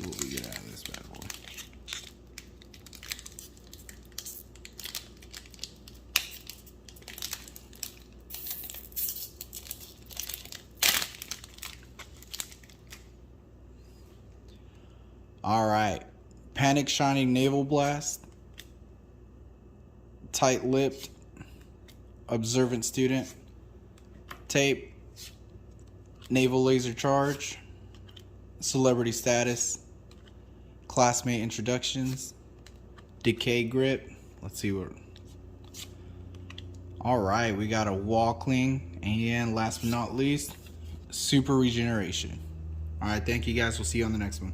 what we get out of this bad boy. Alright, Panic Shining Naval Blast, Tight-Lipped Observant Student, Tape, Naval Laser Charge, Celebrity Status, Classmate Introductions, Decay Grip. Let's see what. Alright, we got a Wall Cling, and last but not least, Super Regeneration. Alright, thank you guys. We'll see you on the next one.